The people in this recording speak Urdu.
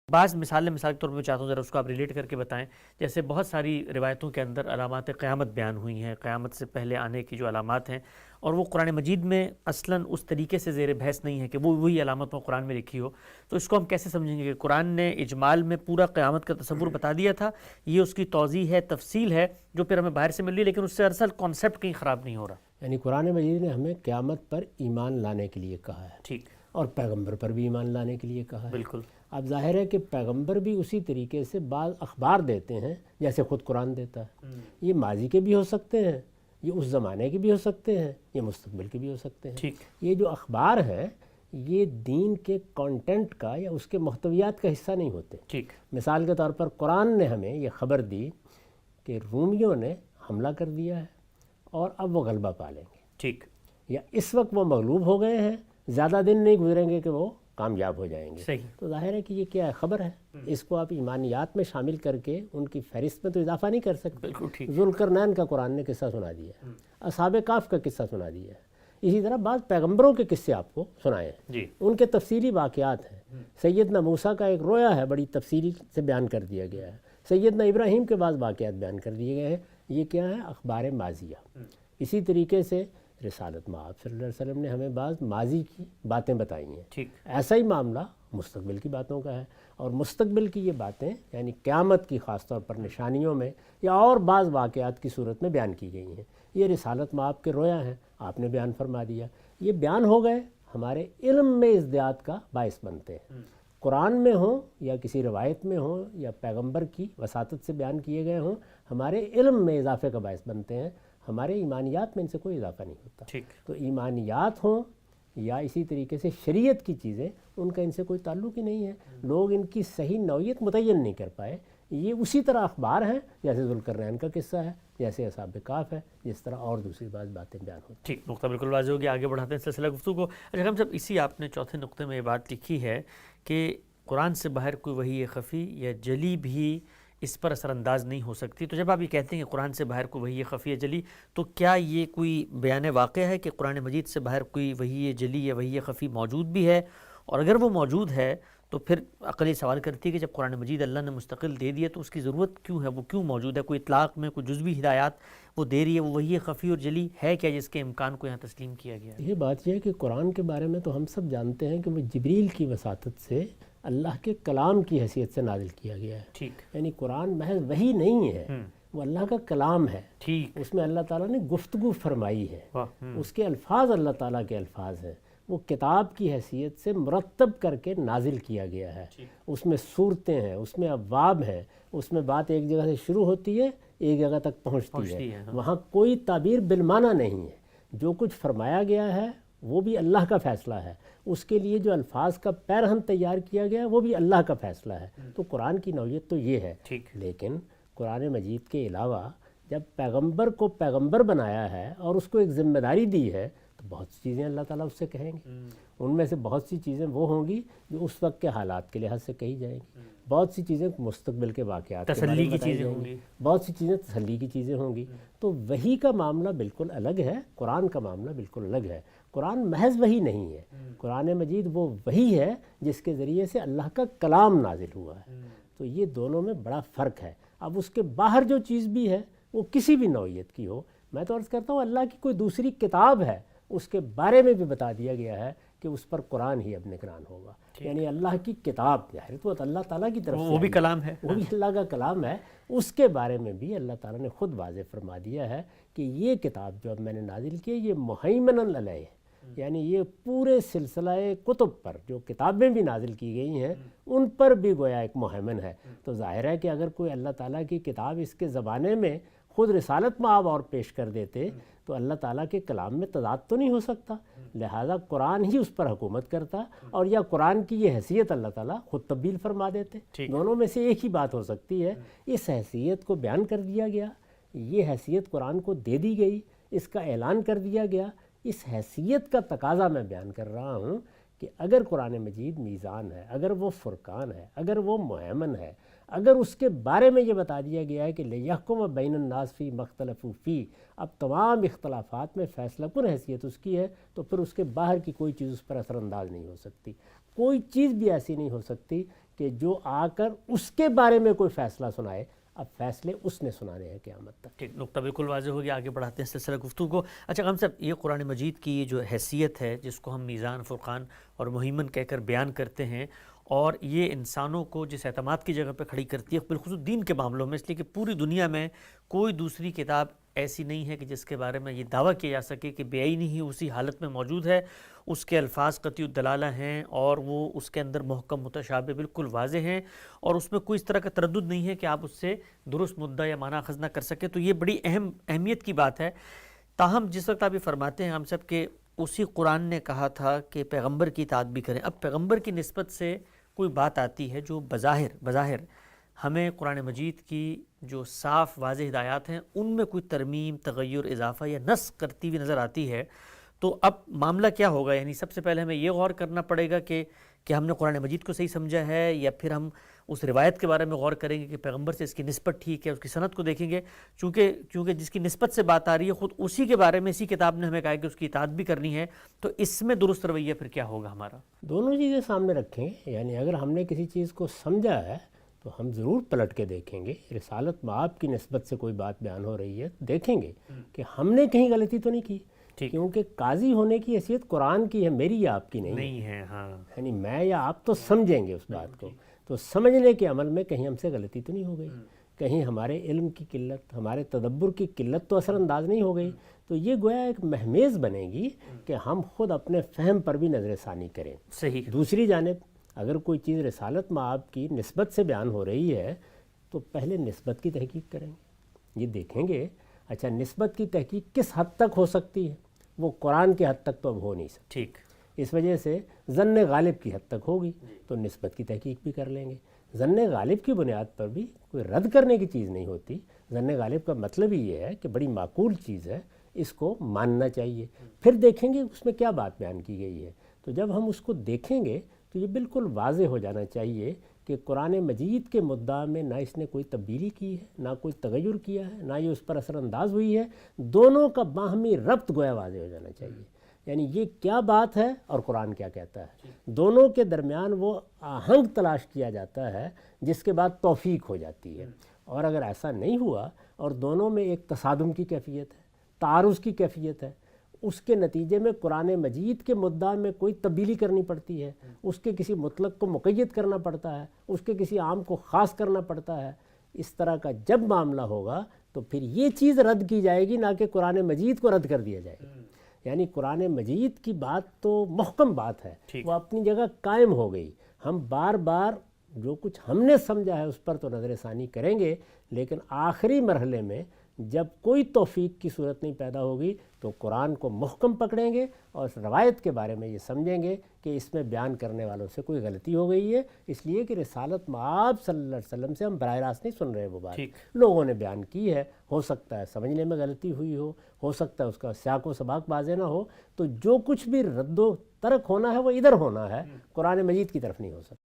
بعض مثال کے طور پہ چاہتا ہوں ذرا اس کو آپ ریلیٹ کر کے بتائیں. جیسے بہت ساری روایتوں کے اندر علامات قیامت بیان ہوئی ہیں، قیامت سے پہلے آنے کی جو علامات ہیں، اور وہ قرآن مجید میں اصلاً اس طریقے سے زیر بحث نہیں ہے کہ وہ وہی علامت وہ قرآن میں لکھی ہو. تو اس کو ہم کیسے سمجھیں گے کہ قرآن نے اجمال میں پورا قیامت کا تصور بتا دیا تھا، یہ اس کی توضیح ہے، تفصیل ہے جو پھر ہمیں باہر سے مل رہی ہے، لیکن اس سے اصل کانسیپٹ کہیں خراب نہیں ہو رہا. یعنی قرآن مجید نے ہمیں قیامت پر ایمان لانے کے لیے کہا ہے، ٹھیک، اور پیغمبر پر بھی ایمان لانے کے لیے کہا ہے. بالکل. اب ظاہر ہے کہ پیغمبر بھی اسی طریقے سے بعض اخبار دیتے ہیں جیسے خود قرآن دیتا ہے. یہ ماضی کے بھی ہو سکتے ہیں، یہ اس زمانے کے بھی ہو سکتے ہیں، یہ مستقبل کے بھی ہو سکتے ہیں. ٹھیک. یہ جو اخبار ہیں یہ دین کے کانٹینٹ کا یا اس کے محتویات کا حصہ نہیں ہوتے. ٹھیک. مثال کے طور پر قرآن نے ہمیں یہ خبر دی کہ رومیوں نے حملہ کر دیا ہے اور اب وہ غلبہ پا لیں گے. ٹھیک. یا اس وقت وہ مغلوب ہو گئے ہیں، زیادہ دن نہیں گزریں گے کہ وہ کامیاب ہو جائیں گے. صحیح. تو ظاہر ہے کہ یہ کیا ہے، خبر ہے. اس کو آپ ایمانیات میں شامل کر کے ان کی فہرست میں تو اضافہ نہیں کر سکتے. بالکل ٹھیک. ذوالقرنین کا قرآن نے قصہ سنا دیا ہے، اصحاب کہف کا قصہ سنا دیا ہے. اسی طرح بعض پیغمبروں کے قصے آپ کو سنائے ہیں، جی. ان کے تفصیلی واقعات ہیں. سیدنا موسیٰ کا ایک رویا ہے، بڑی تفصیل سے بیان کر دیا گیا ہے. سیدنا ابراہیم کے بعض واقعات بیان کر دیے گئے ہیں. یہ کیا ہے، اخبار ماضیہ. اسی طریقے سے رسالت مآب صلی اللہ علیہ وسلم نے ہمیں بعض ماضی کی باتیں بتائی ہیں. ٹھیک. ایسا ہی معاملہ مستقبل کی باتوں کا ہے، اور مستقبل کی یہ باتیں یعنی قیامت کی خاص طور پر نشانیوں میں یا اور بعض واقعات کی صورت میں بیان کی گئی ہیں. یہ رسالت مآب کے رویا ہیں، آپ نے بیان فرما دیا. یہ بیان ہو گئے، ہمارے علم میں ازدیاد کا باعث بنتے ہیں. قرآن میں ہوں یا کسی روایت میں ہوں یا پیغمبر کی وساطت سے بیان کیے گئے ہوں، ہمارے علم میں اضافے کا باعث بنتے ہیں. ہمارے ایمانیات میں ان سے کوئی اضافہ نہیں ہوتا. ٹھیک. تو ایمانیات ہوں یا اسی طریقے سے شریعت کی چیزیں، ان کا ان سے کوئی تعلق ہی نہیں ہے. لوگ ان کی صحیح نوعیت متعین نہیں کر پائے. یہ اسی طرح اخبار ہیں جیسے ذوالقرنین کا قصہ ہے، جیسے اصحاب کہف ہے، جس طرح اور دوسری بعض باتیں بیان ہوتی ہیں. ٹھیک، نقطہ بالکل واضح ہو گیا. آگے بڑھاتے ہیں سلسلہ گفتگو کو. اچھا ہم صاحب، اسی آپ نے چوتھے نقطے میں یہ بات لکھی ہے کہ قرآن سے باہر کوئی وحی خفی یا جلی بھی اس پر اثر انداز نہیں ہو سکتی. تو جب آپ یہ کہتے ہیں کہ قرآن سے باہر کوئی وحی خفی یا جلی، تو کیا یہ کوئی بیان واقع ہے کہ قرآن مجید سے باہر کوئی وحی جلی یا وحی خفی موجود بھی ہے؟ اور اگر وہ موجود ہے تو پھر عقل یہ سوال کرتی ہے کہ جب قرآن مجید اللہ نے مستقل دے دیا تو اس کی ضرورت کیوں ہے، وہ کیوں موجود ہے؟ کوئی اطلاق میں کوئی جزوی ہدایات وہ دے رہی ہے، وہ وحی خفی اور جلی ہے کیا جس کے امکان کو یہاں تسلیم کیا گیا ہے؟ یہ بات یہ ہے کہ قرآن کے بارے میں تو ہم سب جانتے ہیں کہ وہ جبریل کی وساطت سے اللہ کے کلام کی حیثیت سے نازل کیا گیا ہے. ٹھیک. یعنی قرآن محض وحی نہیں ہے، وہ اللہ کا کلام ہے. ٹھیک. اس میں اللہ تعالیٰ نے گفتگو فرمائی ہے، اس کے الفاظ اللہ تعالیٰ کے الفاظ ہیں. وہ کتاب کی حیثیت سے مرتب کر کے نازل کیا گیا ہے. اس میں صورتیں ہیں، اس میں ابواب ہیں، اس میں بات ایک جگہ سے شروع ہوتی ہے ایک جگہ تک پہنچتی ہے. وہاں کوئی تعبیر بالمعنی نہیں ہے. جو کچھ فرمایا گیا ہے وہ بھی اللہ کا فیصلہ ہے. اس کے لیے جو الفاظ کا پیرہن تیار کیا گیا ہے وہ بھی اللہ کا فیصلہ ہے. تو قرآن کی نوعیت تو یہ ہے. لیکن قرآن مجید کے علاوہ جب پیغمبر کو پیغمبر بنایا ہے اور اس کو ایک ذمہ داری دی ہے تو بہت سی چیزیں اللہ تعالیٰ اس سے کہیں گے. ان میں سے بہت سی چیزیں وہ ہوں گی جو اس وقت کے حالات کے لحاظ سے کہی جائیں گی. بہت سی چیزیں مستقبل کے واقعات کے بارے میں بتائی جائیں گی. بہت سی چیزیں تسلی کی چیزیں ہوں گی. تو وحی کا معاملہ بالکل الگ ہے، قرآن کا معاملہ بالکل الگ ہے. قرآن محض وحی نہیں ہے. قرآن مجید وہ وحی ہے جس کے ذریعے سے اللہ کا کلام نازل ہوا ہے. تو یہ دونوں میں بڑا فرق ہے. اب اس کے باہر جو چیز بھی ہے وہ کسی بھی نوعیت کی ہو، میں تو عرض کرتا ہوں اللہ کی کوئی دوسری کتاب ہے اس کے بارے میں بھی بتا دیا گیا ہے کہ اس پر قرآن ہی اب نگران ہوگا. یعنی اللہ کی کتاب ظاہر تو اللہ تعالیٰ کی طرف سے وہ بھی کلام ہے، وہ بھی اللہ کا کلام ہے. اس کے بارے میں بھی اللہ تعالیٰ نے خود واضح فرما دیا ہے کہ یہ کتاب جو اب میں نے نازل کی ہے یہ مہیمن علیہ ہے. یعنی یہ پورے سلسلہ کتب پر جو کتابیں بھی نازل کی گئی ہیں ان پر بھی گویا ایک مہیمن ہے. تو ظاہر ہے کہ اگر کوئی اللہ تعالیٰ کی کتاب اس کے زمانے میں خود رسالت مآب اور پیش کر دیتے تو اللہ تعالیٰ کے کلام میں تضاد تو نہیں ہو سکتا. لہٰذا قرآن ہی اس پر حکومت کرتا، اور یا قرآن کی یہ حیثیت اللہ تعالیٰ خود تبدیل فرما دیتے. دونوں میں سے ایک ہی بات ہو سکتی ہے. اس حیثیت کو بیان کر دیا گیا، یہ حیثیت قرآن کو دے دی گئی، اس کا اعلان کر دیا گیا. اس حیثیت کا تقاضا میں بیان کر رہا ہوں کہ اگر قرآن مجید میزان ہے، اگر وہ فرقان ہے، اگر وہ مہیمن ہے، اگر اس کے بارے میں یہ بتا دیا گیا ہے کہ لِیَحْکُمَ بَیْنَ النَّاسِ فِی مَا اخْتَلَفُوا فِیہ، اب تمام اختلافات میں فیصلہ کن حیثیت اس کی ہے، تو پھر اس کے باہر کی کوئی چیز اس پر اثر انداز نہیں ہو سکتی. کوئی چیز بھی ایسی نہیں ہو سکتی کہ جو آ کر اس کے بارے میں کوئی فیصلہ سنائے، اب فیصلے اس نے سنانے ہیں قیامت تک۔ ٹھیک، نقطہ بالکل واضح ہو گیا، آگے بڑھاتے ہیں سلسلہ گفتگو کو۔ اچھا غم صاحب، یہ قرآن مجید کی جو حیثیت ہے جس کو ہم میزان، فرقان اور مہیمن کہہ کر بیان کرتے ہیں، اور یہ انسانوں کو جس اعتماد کی جگہ پہ کھڑی کرتی ہے بالخصوص دین کے معاملوں میں، اس لیے کہ پوری دنیا میں کوئی دوسری کتاب ایسی نہیں ہے کہ جس کے بارے میں یہ دعویٰ کیا جا سکے کہ بے عینی ہی اسی حالت میں موجود ہے، اس کے الفاظ قطعی الدلالہ ہیں اور وہ اس کے اندر محکم متشابہ بالکل واضح ہیں، اور اس میں کوئی اس طرح کا تردد نہیں ہے کہ آپ اس سے درست مدعا یا معنی اخذ نہ کر سکیں۔ تو یہ بڑی اہمیت کی بات ہے۔ تاہم جس وقت آپ یہ فرماتے ہیں ہم سب کہ اسی قرآن نے کہا تھا کہ پیغمبر کی اطاعت بھی کریں، اب پیغمبر کی نسبت سے کوئی بات آتی ہے جو بظاہر ہمیں قرآن مجید کی جو صاف واضح ہدایات ہیں ان میں کوئی ترمیم، تغیر، اضافہ یا نسخ کرتی ہوئی نظر آتی ہے، تو اب معاملہ کیا ہوگا؟ یعنی سب سے پہلے ہمیں یہ غور کرنا پڑے گا کہ ہم نے قرآن مجید کو صحیح سمجھا ہے، یا پھر ہم اس روایت کے بارے میں غور کریں گے کہ پیغمبر سے اس کی نسبت ٹھیک ہے، اس کی سند کو دیکھیں گے، کیونکہ جس کی نسبت سے بات آ رہی ہے خود اسی کے بارے میں اسی کتاب نے ہمیں کہا کہ اس کی اطاعت بھی کرنی ہے، تو اس میں درست رویہ پھر کیا ہوگا ہمارا؟ دونوں چیزیں سامنے رکھیں، یعنی اگر ہم نے کسی چیز کو سمجھا ہے تو ہم ضرور پلٹ کے دیکھیں گے، رسالت مآب کی نسبت سے کوئی بات بیان ہو رہی ہے دیکھیں گے کہ ہم نے کہیں غلطی تو نہیں کی، کیونکہ قاضی ہونے کی حیثیت قرآن کی ہے، میری یا آپ کی نہیں ہے۔ ہاں، یعنی میں یا آپ تو سمجھیں گے اس بات کو، تو سمجھنے کے عمل میں کہیں ہم سے غلطی تو نہیں ہو گئی، کہیں ہمارے علم کی قلت، ہمارے تدبر کی قلت تو اثر انداز نہیں ہو گئی، تو یہ گویا ایک مہمیز بنے گی کہ ہم خود اپنے فہم پر بھی نظر ثانی کریں۔ صحیح۔ دوسری جانب اگر کوئی چیز رسالت مآب کی نسبت سے بیان ہو رہی ہے تو پہلے نسبت کی تحقیق کریں گے، یہ دیکھیں گے اچھا نسبت کی تحقیق کس حد تک ہو سکتی ہے، وہ قرآن کے حد تک تو اب ہو نہیں سکتی، ٹھیک، اس وجہ سے ظن غالب کی حد تک ہوگی تو نسبت کی تحقیق بھی کر لیں گے۔ ظن غالب کی بنیاد پر بھی کوئی رد کرنے کی چیز نہیں ہوتی، ظن غالب کا مطلب ہی یہ ہے کہ بڑی معقول چیز ہے، اس کو ماننا چاہیے، پھر دیکھیں گے اس میں کیا بات بیان کی گئی ہے۔ تو جب ہم اس کو دیکھیں گے تو یہ بالکل واضح ہو جانا چاہیے کہ قرآن مجید کے مدعا میں نہ اس نے کوئی تبدیلی کی ہے، نہ کوئی تغیر کیا ہے، نہ یہ اس پر اثر انداز ہوئی ہے، دونوں کا باہمی ربط گویا واضح ہو جانا چاہیے، یعنی یہ کیا بات ہے اور قرآن کیا کہتا ہے، دونوں کے درمیان وہ آہنگ تلاش کیا جاتا ہے جس کے بعد توفیق ہو جاتی ہے، اور اگر ایسا نہیں ہوا اور دونوں میں ایک تصادم کی کیفیت ہے، تعارض کی کیفیت ہے، اس کے نتیجے میں قرآن مجید کے مدعا میں کوئی تبدیلی کرنی پڑتی ہے، اس کے کسی مطلق کو مقید کرنا پڑتا ہے، اس کے کسی عام کو خاص کرنا پڑتا ہے، اس طرح کا جب معاملہ ہوگا تو پھر یہ چیز رد کی جائے گی، نہ کہ قرآن مجید کو رد کر دیا جائے گا۔ یعنی قرآن مجید کی بات تو محکم بات ہے، وہ اپنی جگہ قائم ہو گئی، ہم بار بار جو کچھ ہم نے سمجھا ہے اس پر تو نظر ثانی کریں گے، لیکن آخری مرحلے میں جب کوئی توفیق کی صورت نہیں پیدا ہوگی تو قرآن کو محکم پکڑیں گے اور اس روایت کے بارے میں یہ سمجھیں گے کہ اس میں بیان کرنے والوں سے کوئی غلطی ہو گئی ہے، اس لیے کہ رسالت مآب صلی اللہ علیہ وسلم سے ہم براہ راست نہیں سن رہے، وہ بات لوگوں نے بیان کی ہے، ہو سکتا ہے سمجھنے میں غلطی ہوئی ہو سکتا ہے اس کا سیاق و سباق واضح نہ ہو، تو جو کچھ بھی رد و ترک ہونا ہے وہ ادھر ہونا ہے، قرآن مجید کی طرف نہیں ہو سکتا۔